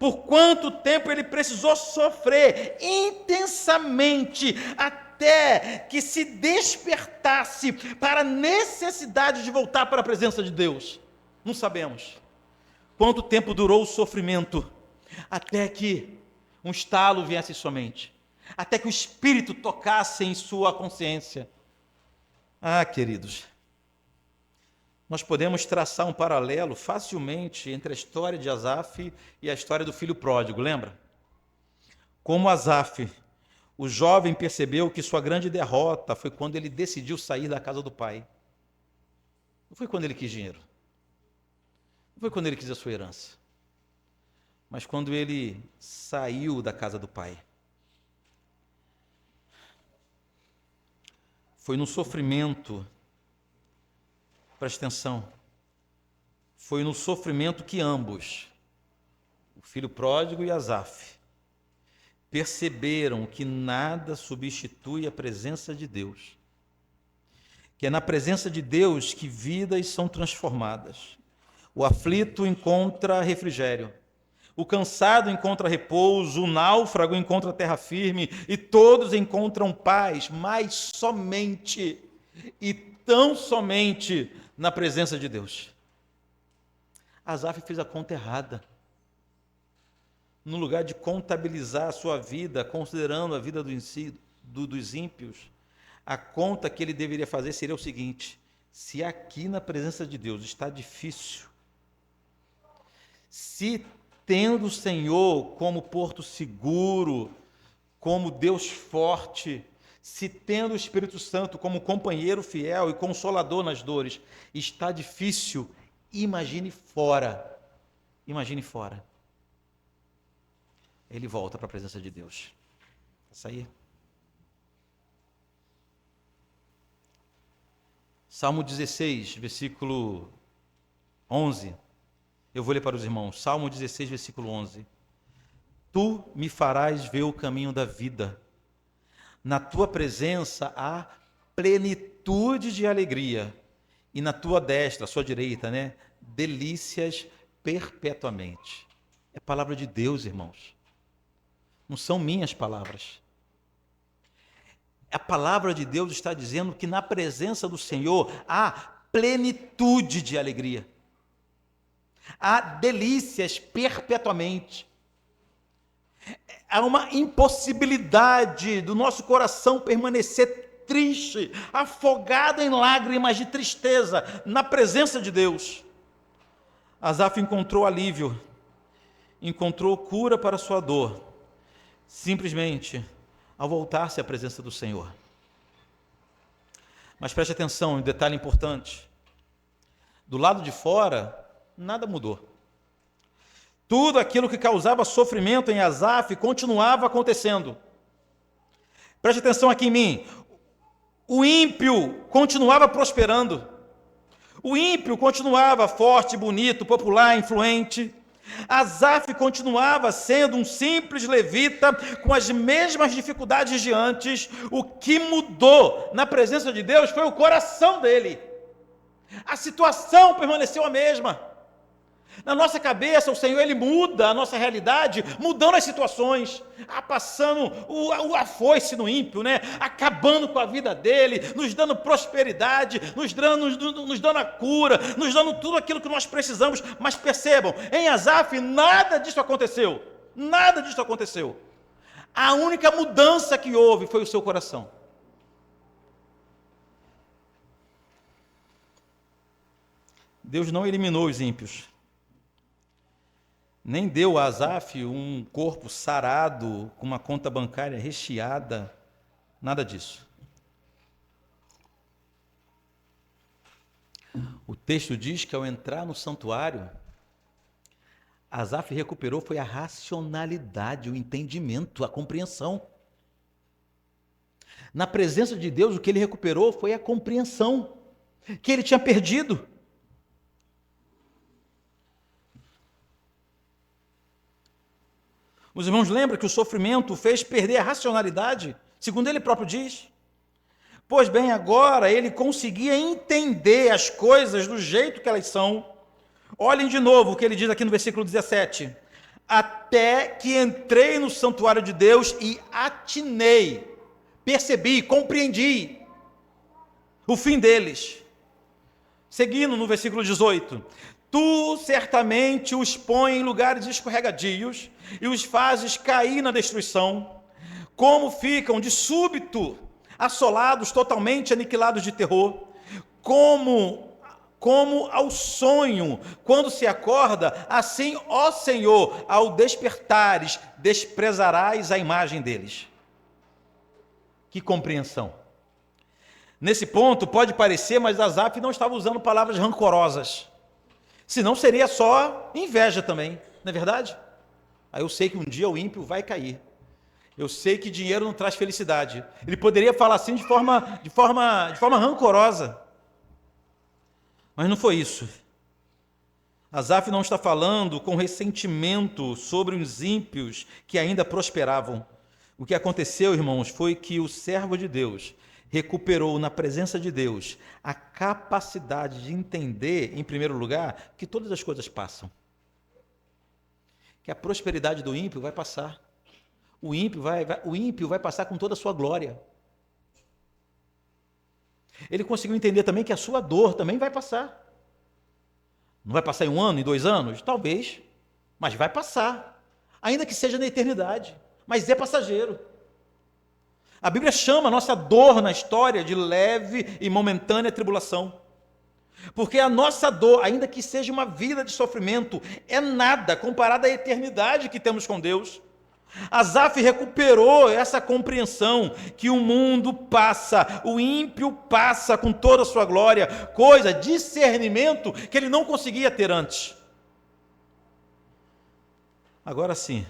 por quanto tempo ele precisou sofrer intensamente até que se despertasse para a necessidade de voltar para a presença de Deus? Não sabemos. Quanto tempo durou o sofrimento até que um estalo viesse somente, até que o Espírito tocasse em sua consciência. Ah, queridos, nós podemos traçar um paralelo facilmente entre a história de Asaf e a história do filho pródigo, lembra? Como Asaf, o jovem percebeu que sua grande derrota foi quando ele decidiu sair da casa do pai. Não foi quando ele quis dinheiro. Não foi quando ele quis a sua herança. Mas quando ele saiu da casa do pai. Foi no sofrimento. Preste atenção, foi no sofrimento que ambos, o filho pródigo e Asaf, perceberam que nada substitui a presença de Deus, que é na presença de Deus que vidas são transformadas. O aflito encontra refrigério, o cansado encontra repouso, o náufrago encontra terra firme e todos encontram paz, mas somente e tão somente na presença de Deus. Asaf fez a conta errada. No lugar de contabilizar a sua vida, considerando a vida dos ímpios, a conta que ele deveria fazer seria o seguinte: se aqui na presença de Deus está difícil, se tendo o Senhor como porto seguro, como Deus forte, se tendo o Espírito Santo como companheiro fiel e consolador nas dores, está difícil, imagine fora. Imagine fora. Ele volta para a presença de Deus. Essa aí. Salmo 16, versículo 11. Eu vou ler para os irmãos. Salmo 16, versículo 11. Tu me farás ver o caminho da vida. Na tua presença há plenitude de alegria, e na tua destra, à sua direita, delícias perpetuamente. É palavra de Deus, irmãos. Não são minhas palavras. A palavra de Deus está dizendo que na presença do Senhor há plenitude de alegria. Há delícias perpetuamente. Há uma impossibilidade do nosso coração permanecer triste, afogado em lágrimas de tristeza, na presença de Deus. Asaf encontrou alívio, encontrou cura para sua dor, simplesmente ao voltar-se à presença do Senhor. Mas preste atenção, um detalhe importante. Do lado de fora, nada mudou. Tudo aquilo que causava sofrimento em Asaf continuava acontecendo. Preste atenção aqui em mim. O ímpio continuava prosperando. O ímpio continuava forte, bonito, popular, influente. Asaf continuava sendo um simples levita com as mesmas dificuldades de antes. O que mudou na presença de Deus foi o coração dele. A situação permaneceu a mesma. Na nossa cabeça, o Senhor, Ele muda a nossa realidade, mudando as situações, passando a foice no ímpio, né? Acabando com a vida dele, nos dando prosperidade, nos dando a cura, nos dando tudo aquilo que nós precisamos. Mas percebam, em Asaf nada disso aconteceu, nada disso aconteceu. A única mudança que houve foi o seu coração. Deus não eliminou os ímpios. Nem deu a Asaf um corpo sarado, com uma conta bancária recheada, nada disso. O texto diz que ao entrar no santuário, Asaf recuperou foi a racionalidade, o entendimento, a compreensão. Na presença de Deus, o que ele recuperou foi a compreensão que ele tinha perdido. Os irmãos lembram que o sofrimento o fez perder a racionalidade, segundo ele próprio diz. Pois bem, agora ele conseguia entender as coisas do jeito que elas são. Olhem de novo o que ele diz aqui no versículo 17. Até que entrei no santuário de Deus e atinei, percebi, compreendi o fim deles. Seguindo no versículo 18. Tu certamente os pões em lugares escorregadios e os fazes cair na destruição, como ficam de súbito assolados, totalmente aniquilados de terror, como ao sonho, quando se acorda, assim, ó Senhor, ao despertares, desprezarás a imagem deles. Que compreensão! Nesse ponto pode parecer, mas Asaf não estava usando palavras rancorosas. Senão seria só inveja também, não é verdade? Aí eu sei que um dia o ímpio vai cair. Eu sei que dinheiro não traz felicidade. Ele poderia falar assim de forma rancorosa. Mas não foi isso. Asaf não está falando com ressentimento sobre os ímpios que ainda prosperavam. O que aconteceu, irmãos, foi que o servo de Deus recuperou na presença de Deus a capacidade de entender, em primeiro lugar, que todas as coisas passam. Que a prosperidade do ímpio vai passar. O ímpio vai passar com toda a sua glória. Ele conseguiu entender também que a sua dor também vai passar. Não vai passar em 1 ano, em 2 anos? Talvez, mas vai passar. Ainda que seja na eternidade, mas é passageiro. A Bíblia chama a nossa dor na história de leve e momentânea tribulação. Porque a nossa dor, ainda que seja uma vida de sofrimento, é nada comparada à eternidade que temos com Deus. Asaf recuperou essa compreensão que o mundo passa, o ímpio passa com toda a sua glória, discernimento que ele não conseguia ter antes. Agora sim,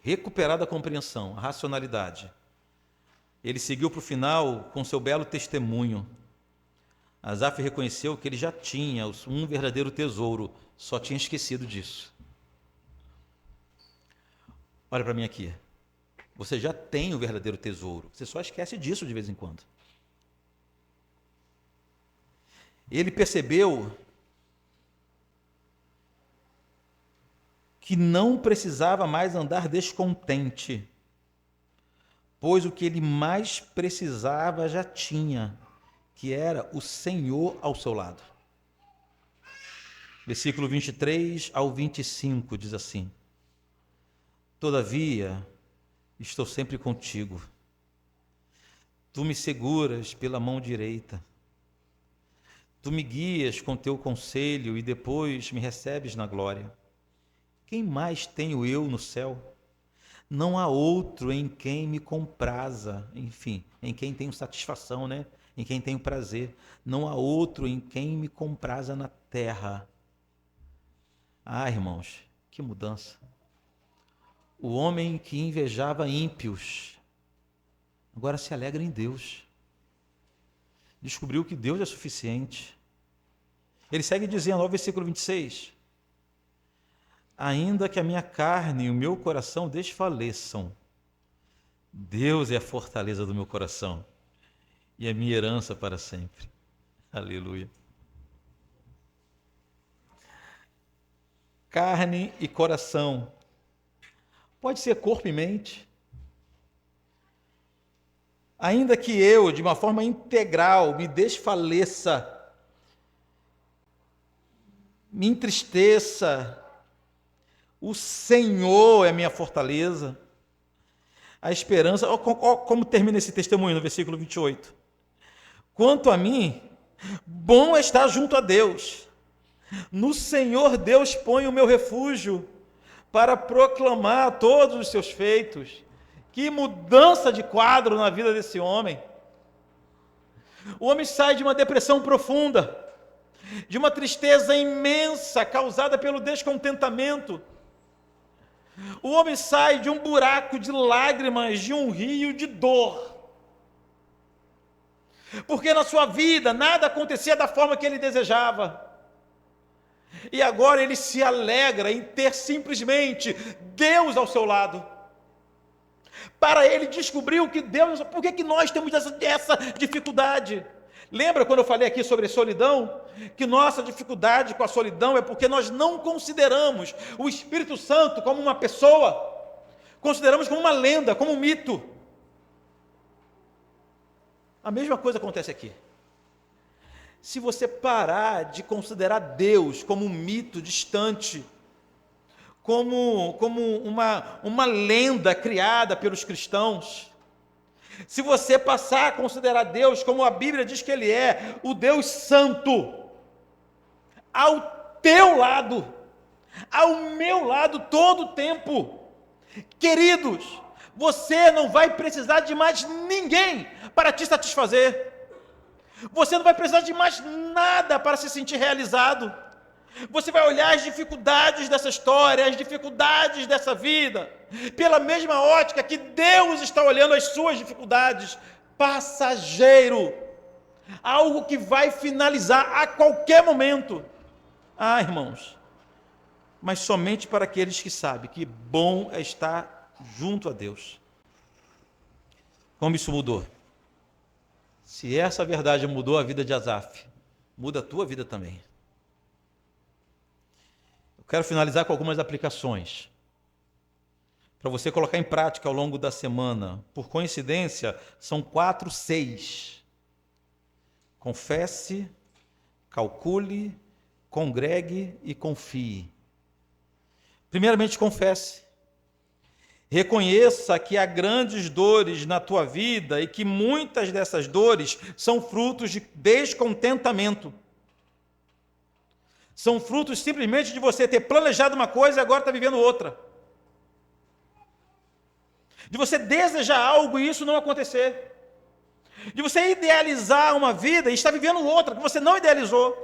recuperada a compreensão, a racionalidade, ele seguiu para o final com seu belo testemunho. Asaf reconheceu que ele já tinha um verdadeiro tesouro, só tinha esquecido disso. Olha para mim aqui. Você já tem o verdadeiro tesouro, você só esquece disso de vez em quando. Ele percebeu que não precisava mais andar descontente, pois o que ele mais precisava já tinha, que era o Senhor ao seu lado. Versículo 23 ao 25 diz assim: Todavia, estou sempre contigo. Tu me seguras pela mão direita. Tu me guias com teu conselho e depois me recebes na glória. Quem mais tenho eu no céu? Não há outro em quem me compraza, enfim, em quem tenho satisfação, né? Em quem tenho prazer. Não há outro em quem me compraza na terra. Ah, irmãos, que mudança. O homem que invejava ímpios, agora se alegra em Deus. Descobriu que Deus é suficiente. Ele segue dizendo, ao versículo 26, ainda que a minha carne e o meu coração desfaleçam, Deus é a fortaleza do meu coração e a minha herança para sempre. Aleluia. Carne e coração. Pode ser corpo e mente. Ainda que eu, de uma forma integral, me desfaleça, me entristeça, o Senhor é minha fortaleza. A esperança, olha como termina esse testemunho no versículo 28. Quanto a mim, bom é estar junto a Deus. No Senhor Deus põe o meu refúgio para proclamar todos os seus feitos. Que mudança de quadro na vida desse homem. O homem sai de uma depressão profunda, de uma tristeza imensa causada pelo descontentamento. O homem sai de um buraco de lágrimas, de um rio de dor. Porque na sua vida nada acontecia da forma que ele desejava. E agora ele se alegra em ter simplesmente Deus ao seu lado. Para ele descobrir o que Deus... Por que nós temos essa dificuldade? Lembra quando eu falei aqui sobre solidão? Que nossa dificuldade com a solidão é porque nós não consideramos o Espírito Santo como uma pessoa, consideramos como uma lenda, como um mito. A mesma coisa acontece aqui. Se você parar de considerar Deus como um mito distante, como uma lenda criada pelos cristãos, se você passar a considerar Deus como a Bíblia diz que Ele é, o Deus Santo, ao teu lado, ao meu lado todo o tempo, queridos, você não vai precisar de mais ninguém para te satisfazer, você não vai precisar de mais nada para se sentir realizado. Você vai olhar as dificuldades dessa história, as dificuldades dessa vida, pela mesma ótica que Deus está olhando as suas dificuldades, passageiro, algo que vai finalizar a qualquer momento. Ah, irmãos, mas somente para aqueles que sabem que bom é estar junto a Deus. Como isso mudou? Se essa verdade mudou a vida de Asaf, muda a tua vida também. Quero finalizar com algumas aplicações para você colocar em prática ao longo da semana. Por coincidência, são 4, 6. Confesse, calcule, congregue e confie. Primeiramente, confesse. Reconheça que há grandes dores na tua vida e que muitas dessas dores são frutos de descontentamento. São frutos simplesmente de você ter planejado uma coisa e agora está vivendo outra. De você desejar algo e isso não acontecer. De você idealizar uma vida e estar vivendo outra que você não idealizou.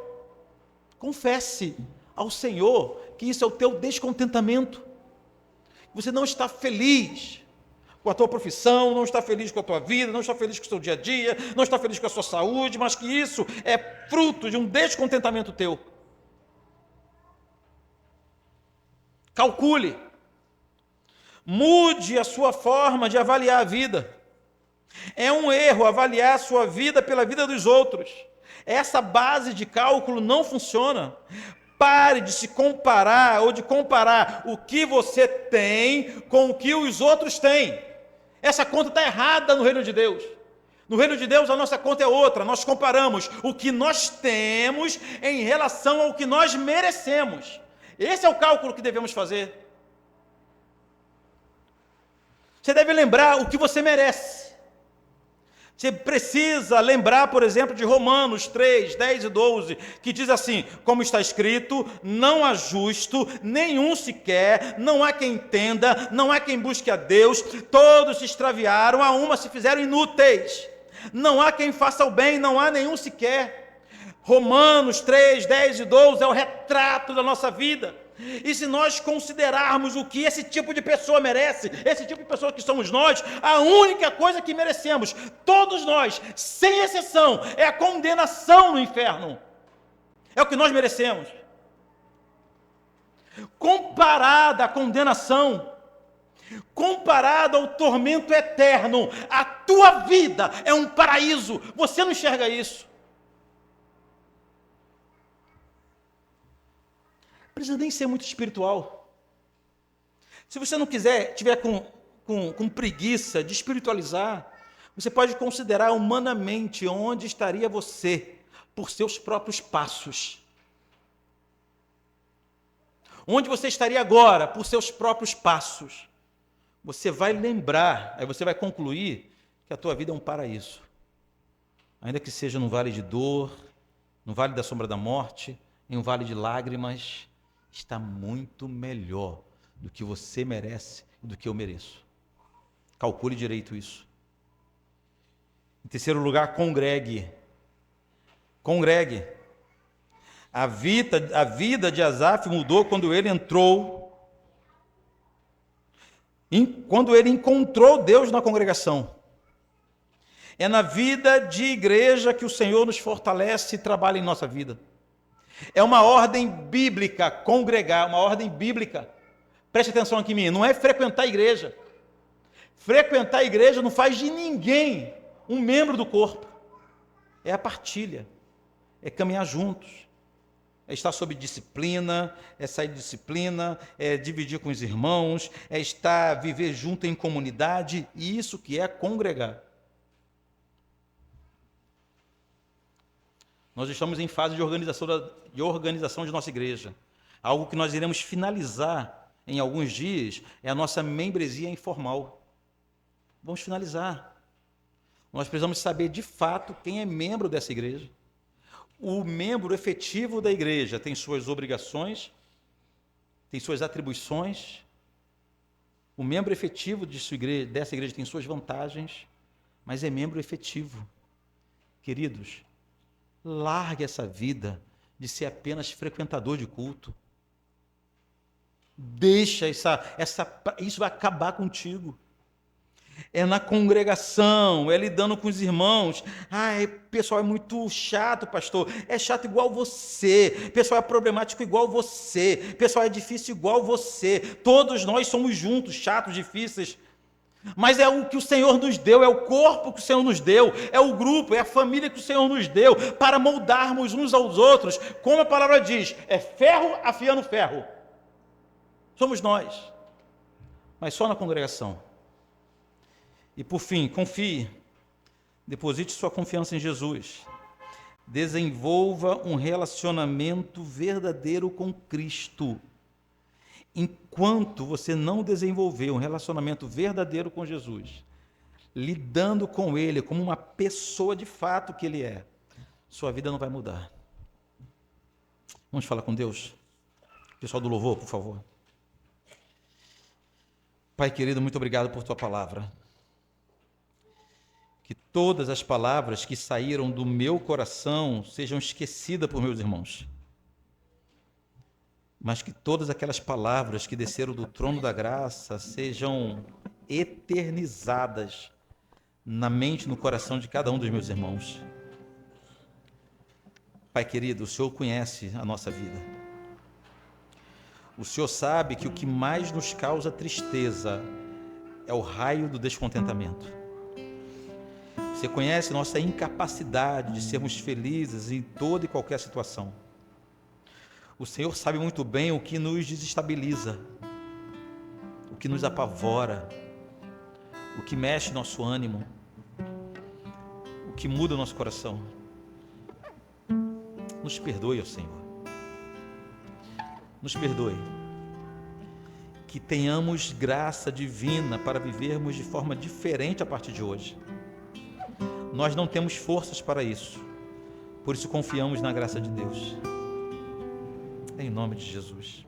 Confesse ao Senhor que isso é o teu descontentamento. Você não está feliz com a tua profissão, não está feliz com a tua vida, não está feliz com o seu dia a dia, não está feliz com a sua saúde, mas que isso é fruto de um descontentamento teu. Calcule, mude a sua forma de avaliar a vida. É um erro avaliar a sua vida pela vida dos outros. Essa base de cálculo não funciona. Pare de se comparar ou de comparar o que você tem com o que os outros têm. Essa conta está errada no reino de Deus. No reino de Deus a nossa conta é outra. Nós comparamos o que nós temos em relação ao que nós merecemos. Esse é o cálculo que devemos fazer. Você deve lembrar o que você merece. Você precisa lembrar, por exemplo, de Romanos 3, 10 e 12, que diz assim, como está escrito, não há justo, nenhum sequer, não há quem entenda, não há quem busque a Deus, todos se extraviaram, a uma se fizeram inúteis. Não há quem faça o bem, não há nenhum sequer. Romanos 3, 10 e 12 é o retrato da nossa vida. E se nós considerarmos o que esse tipo de pessoa merece, esse tipo de pessoa que somos nós, a única coisa que merecemos, todos nós, sem exceção, é a condenação no inferno. É o que nós merecemos. Comparada à condenação, comparada ao tormento eterno, a tua vida é um paraíso. Você não enxerga isso? Não precisa nem ser muito espiritual. Se você não tiver com preguiça de espiritualizar, você pode considerar humanamente onde estaria você por seus próprios passos. Onde você estaria agora por seus próprios passos. Você vai lembrar, aí você vai concluir que a tua vida é um paraíso. Ainda que seja num vale de dor, no vale da sombra da morte, em um vale de lágrimas, está muito melhor do que você merece e do que eu mereço. Calcule direito isso. Em terceiro lugar, congregue. Congregue. A vida de Asaf mudou quando ele encontrou Deus na congregação. É na vida de igreja que o Senhor nos fortalece e trabalha em nossa vida. É uma ordem bíblica, congregar, uma ordem bíblica. Preste atenção aqui em mim, não é frequentar a igreja. Frequentar a igreja não faz de ninguém um membro do corpo. É a partilha, é caminhar juntos, é estar sob disciplina, é sair de disciplina, é dividir com os irmãos, é viver junto em comunidade, e isso que é congregar. Nós estamos em fase de organização de nossa igreja. Algo que nós iremos finalizar em alguns dias é a nossa membresia informal. Vamos finalizar. Nós precisamos saber de fato quem é membro dessa igreja. O membro efetivo da igreja tem suas obrigações, tem suas atribuições. O membro efetivo dessa igreja tem suas vantagens, mas é membro efetivo. Queridos, largue essa vida de ser apenas frequentador de culto. Deixa isso vai acabar contigo. É na congregação, é lidando com os irmãos. Pessoal é muito chato, pastor. É chato igual você. Pessoal é problemático igual você. Pessoal é difícil igual você. Todos nós somos juntos, chatos, difíceis. Mas é o que o Senhor nos deu, é o corpo que o Senhor nos deu, é o grupo, é a família que o Senhor nos deu, para moldarmos uns aos outros, como a palavra diz, é ferro afiando ferro. Somos nós, mas só na congregação. E por fim, confie, deposite sua confiança em Jesus, desenvolva um relacionamento verdadeiro com Cristo. Enquanto você não desenvolver um relacionamento verdadeiro com Jesus, lidando com Ele como uma pessoa de fato que Ele é, sua vida não vai mudar. Vamos falar com Deus? Pessoal do louvor, por favor. Pai querido, muito obrigado por Tua palavra. Que todas as palavras que saíram do meu coração sejam esquecidas por meus irmãos. Mas que todas aquelas palavras que desceram do trono da graça sejam eternizadas na mente e no coração de cada um dos meus irmãos. Pai querido, o Senhor conhece a nossa vida. O Senhor sabe que o que mais nos causa tristeza é o raio do descontentamento. Você conhece nossa incapacidade de sermos felizes em toda e qualquer situação. O Senhor sabe muito bem o que nos desestabiliza, o que nos apavora, o que mexe nosso ânimo, o que muda o nosso coração. Nos perdoe, ó Senhor. Nos perdoe. Que tenhamos graça divina para vivermos de forma diferente a partir de hoje. Nós não temos forças para isso, por isso confiamos na graça de Deus. Em nome de Jesus.